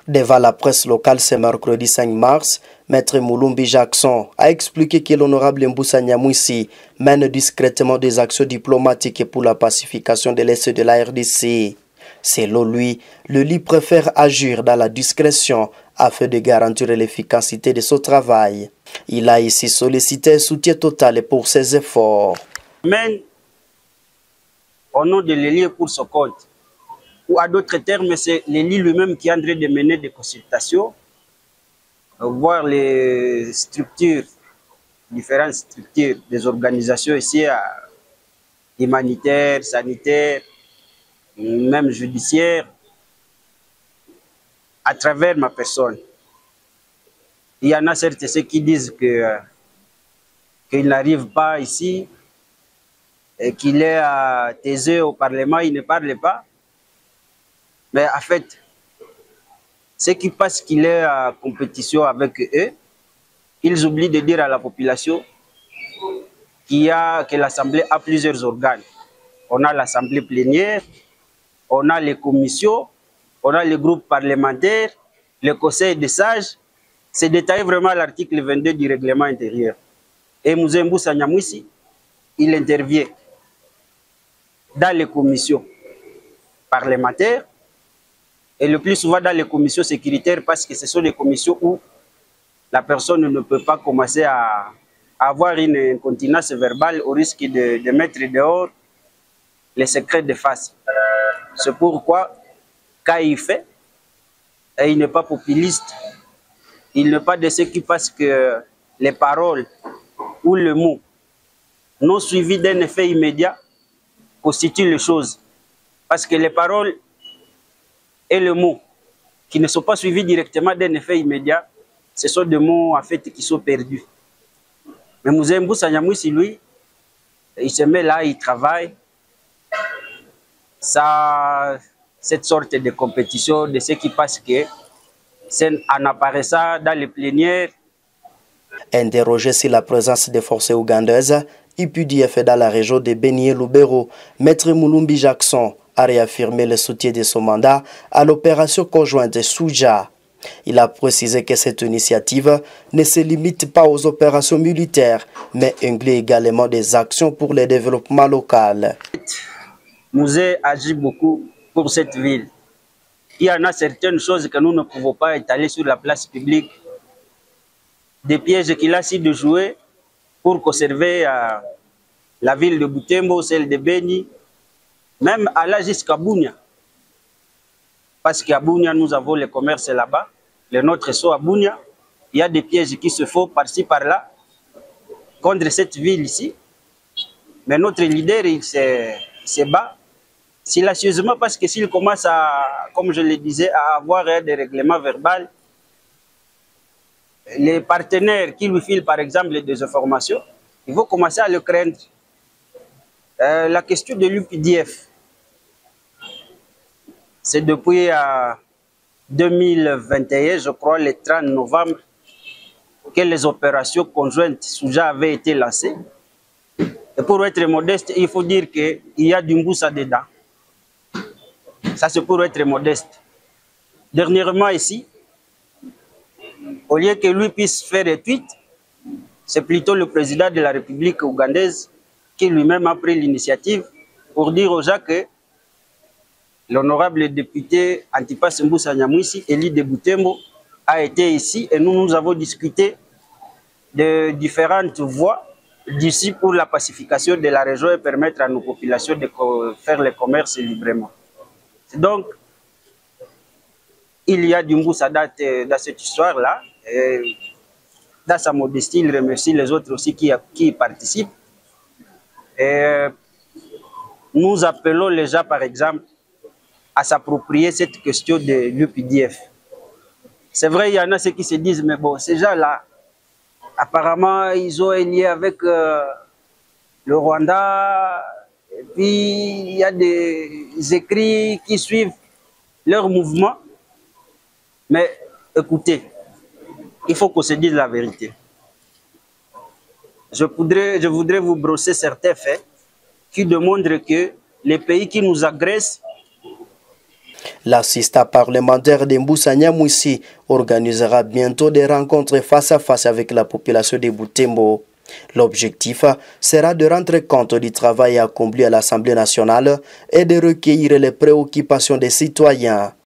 Devant la presse locale ce mercredi 5 mars, Maître Mulumbi Jackson a expliqué que l'honorable Mboussa Nyamwisi mène discrètement des actions diplomatiques pour la pacification de l'Est de la RDC. Selon lui, le LI préfère agir dans la discrétion afin de garantir l'efficacité de son travail. Il a ici sollicité un soutien total pour ses efforts. Mène au nom de l'Élie pour son compte. Ou à d'autres termes, c'est l'Élie lui-même qui est en train de mener des consultations, voir les structures, différentes structures des organisations ici, humanitaires, sanitaires, même judiciaires, à travers ma personne. Il y en a certes ceux qui disent qu'il n'arrive pas ici, et qu'il est à Thésée au Parlement, il ne parle pas. Mais en fait, ceux qui pensent qu'il est en compétition avec eux, ils oublient de dire à la population que l'Assemblée a plusieurs organes. On a l'Assemblée plénière, on a les commissions, on a les groupes parlementaires, le Conseil des sages. C'est détaillé vraiment à l'article 22 du règlement intérieur. Et Mzee Mboussa Nyamwisi, il intervient dans les commissions parlementaires et le plus souvent dans les commissions sécuritaires parce que ce sont les commissions où la personne ne peut pas commencer à avoir une incontinence verbale au risque de mettre dehors les secrets de face. C'est pourquoi, quand il fait, et il n'est pas populiste, il n'est pas de ceux qui pensent que les paroles ou le mot non suivis d'un effet immédiat constituent les choses. Parce que les paroles et le mot qui ne sont pas suivis directement d'un effet immédiat, ce sont des mots en fait qui sont perdus. Mais Mzee Mboussa Nyamwisi, lui, il se met là, il travaille. Ça, cette sorte de compétition de ceux qui pensent que c'est en apparaissant dans les plénières. Interrogé sur la présence des forces ougandaises, UPDF dans la région de Beni-Lubero, Maître Mulumbi Jackson a réaffirmé le soutien de son mandat à l'opération conjointe de Souja. Il a précisé que cette initiative ne se limite pas aux opérations militaires, mais inclut également des actions pour le développement local. Mzee agit beaucoup pour cette ville. Il y en a certaines choses que nous ne pouvons pas étaler sur la place publique. Des pièges qu'il a su de jouer pour conserver la ville de Butembo, celle de Beni, même aller jusqu'à Bunia. Parce qu'à Bunia, nous avons le commerce là-bas. Les nôtres sont à Bunia. Il y a des pièges qui se font par-ci, par-là, contre cette ville ici. Mais notre leader, il se bat silencieusement parce que s'il commence à, comme je le disais, à avoir des règlements verbaux, les partenaires qui lui filent par exemple des informations, ils vont commencer à le craindre. La question de l'UPDF, c'est depuis 2021, je crois, le 30 novembre, que les opérations conjointes Souja avaient été lancées. Et pour être modeste, il faut dire qu'il y a du Mboussa dedans. Ça, c'est pour être modeste. Dernièrement ici, au lieu que lui puisse faire des tweets, c'est plutôt le président de la République ougandaise qui lui-même a pris l'initiative pour dire aux gens que l'honorable député Antipas Mboussa Nyamwisi, élu de Butembo, a été ici et nous avons discuté de différentes voies d'ici pour la pacification de la région et permettre à nos populations de faire le commerce librement. Donc, il y a du Mboussa dans cette histoire-là. Dans sa modestie, il remercie les autres aussi qui y participent. Et nous appelons les gens, par exemple, à s'approprier cette question de l'UPDF. C'est vrai, il y en a ceux qui se disent, mais bon, ces gens-là, apparemment, ils ont un lien avec le Rwanda, et puis il y a des écrits qui suivent leur mouvement. Mais écoutez, il faut qu'on se dise la vérité. Je voudrais vous brosser certains faits qui démontrent que les pays qui nous agressent. L'assistant parlementaire de Mbusa Nyamwisi organisera bientôt des rencontres face à face avec la population de Butembo. L'objectif sera de rendre compte du travail accompli à l'Assemblée nationale et de recueillir les préoccupations des citoyens.